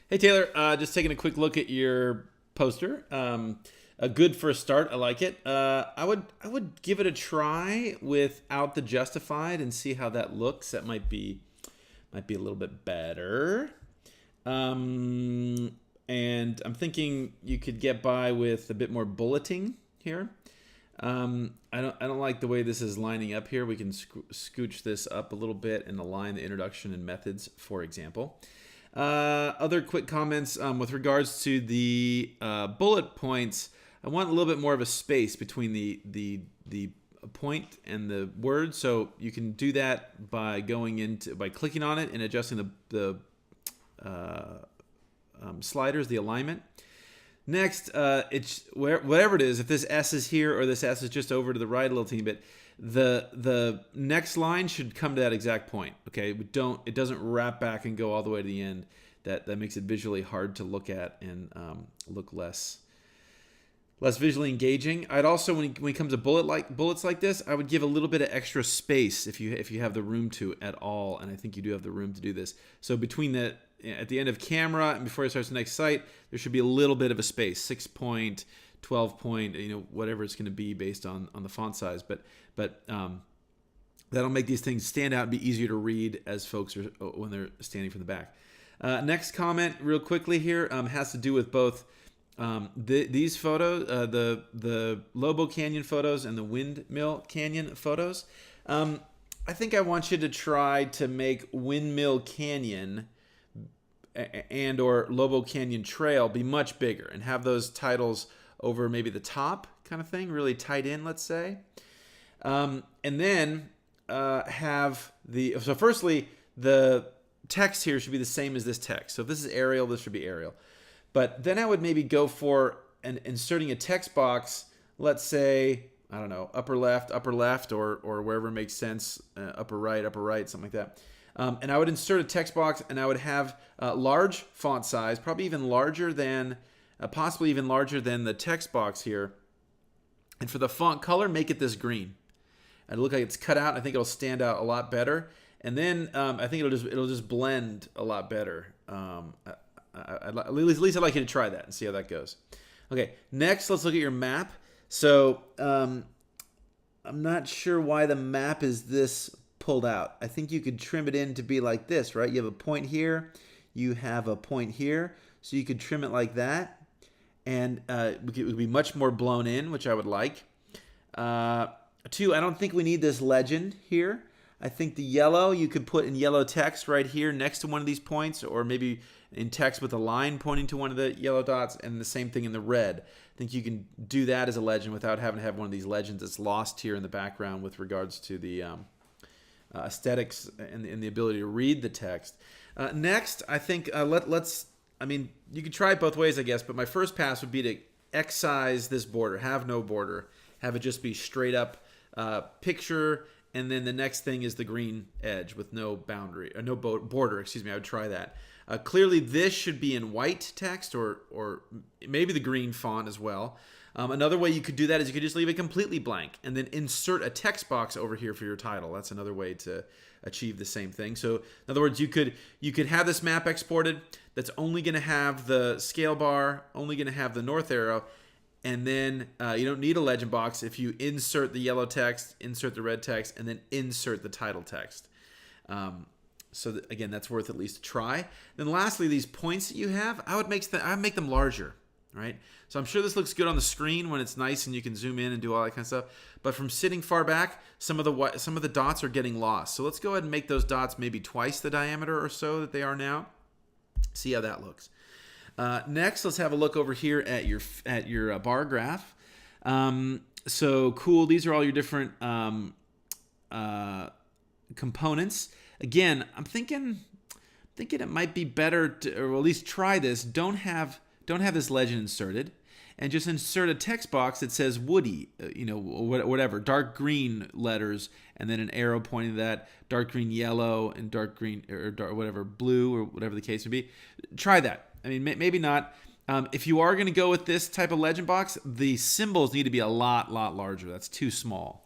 Hey Taylor, just taking a quick look at your poster. A good first start. I like it. I would give it a try without the justified and see how that looks. That might be a little bit better. Um, and I'm thinking you could get by with a bit more bulleting here. I don't like the way this is lining up here. We can scooch this up a little bit and align the introduction and methods, for example. Other quick comments with regards to the bullet points. I want a little bit more of a space between the point and the word, so you can do that by by clicking on it and adjusting the sliders, the alignment. Next, it's whatever it is. If this S is here or this S is just over to the right a little teeny bit, the next line should come to that exact point. Okay, it doesn't wrap back and go all the way to the end. That makes it visually hard to look at and look less visually engaging. I'd also, when it comes to bullets like this, I would give a little bit of extra space if you have the room to at all, and I think you do have the room to do this. So at the end of camera and before it starts the next site, there should be a little bit of a space, 6 point, 12 point, whatever it's going to be based on the font size. But that'll make these things stand out and be easier to read as folks are when they're standing from the back. Next comment, real quickly here, has to do with both these photos, the Lobo Canyon photos and the Windmill Canyon photos. I think I want you to try to make Windmill Canyon and or Lobo Canyon Trail be much bigger and have those titles over maybe the top kind of thing, really tight in, let's say. And then so firstly, the text here should be the same as this text. So if this is Arial, this should be Arial. But then I would maybe go for inserting a text box, let's say, I don't know, upper left, or wherever makes sense, upper right, something like that. And I would insert a text box, and I would have large font size, probably even larger than, possibly even larger than the text box here. And for the font color, make it this green. It'll look like it's cut out. I think it'll stand out a lot better. And then I think it'll just blend a lot better. At least I'd like you to try that and see how that goes. Okay, next let's look at your map. So I'm not sure why the map is this pulled out. I think you could trim it in to be like this, right? You have a point here, you have a point here, so you could trim it like that, and it would be much more blown in, which I would like. Two, I don't think we need this legend here. I think the yellow you could put in yellow text right here next to one of these points, or maybe in text with a line pointing to one of the yellow dots, and the same thing in the red. I think you can do that as a legend without having to have one of these legends that's lost here in the background with regards to the aesthetics and the ability to read the text. Next, I think you could try it both ways, I guess, but my first pass would be to excise this border, have no border, have it just be straight up picture, and then the next thing is the green edge with no boundary, or no border, excuse me. I would try that. Clearly, this should be in white text or maybe the green font as well. Another way you could do that is you could just leave it completely blank and then insert a text box over here for your title. That's another way to achieve the same thing. So in other words, you could have this map exported that's only going to have the scale bar, only going to have the north arrow, and then you don't need a legend box if you insert the yellow text, insert the red text, and then insert the title text. Again, that's worth at least a try. Then lastly, these points that you have, I would make them larger, right? So I'm sure this looks good on the screen when it's nice and you can zoom in and do all that kind of stuff. But from sitting far back, some of the dots are getting lost. So let's go ahead and make those dots maybe twice the diameter or so that they are now. See how that looks. Next, let's have a look over here at your bar graph. So cool. These are all your different components. Again, I'm thinking it might be better to, or at least try this. Don't have this legend inserted, and just insert a text box that says Woody, whatever, dark green letters, and then an arrow pointing to that, dark green yellow, and dark green, or whatever, blue, or whatever the case may be. Try that. I mean, maybe not. If you are going to go with this type of legend box, the symbols need to be a lot larger. That's too small.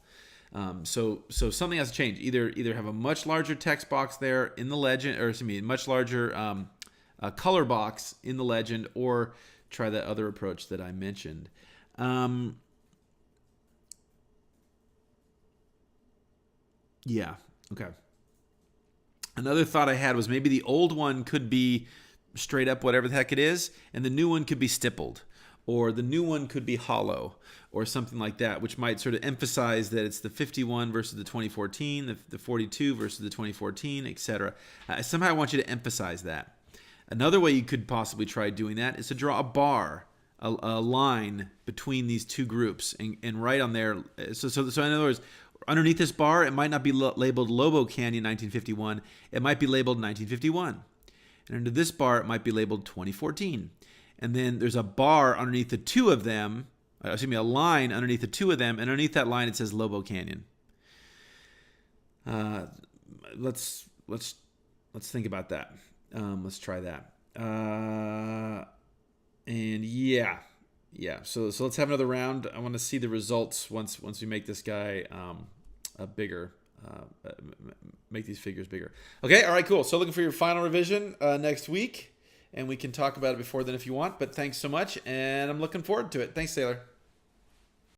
So something has to change. Either have a much larger text box there in the legend, or much larger color box in the legend, or try that other approach that I mentioned. Yeah. Okay. Another thought I had was maybe the old one could be straight up whatever the heck it is, and the new one could be stippled, or the new one could be hollow, or something like that, which might sort of emphasize that it's the 51 versus the 2014, the 42 versus the 2014, etc. Somehow I want you to emphasize that. Another way you could possibly try doing that is to draw a bar, a line between these two groups, and write on there. So in other words, underneath this bar, it might not be labeled Lobo Canyon 1951. It might be labeled 1951. And under this bar, it might be labeled 2014. And then there's a bar underneath the two of them, a line underneath the two of them, and underneath that line it says Lobo Canyon. Let's think about that. Let's try that. And yeah. So let's have another round. I want to see the results once we make this guy bigger. Make these figures bigger. Okay, all right, cool. So looking for your final revision next week, and we can talk about it before then if you want. But thanks so much, and I'm looking forward to it. Thanks, Taylor.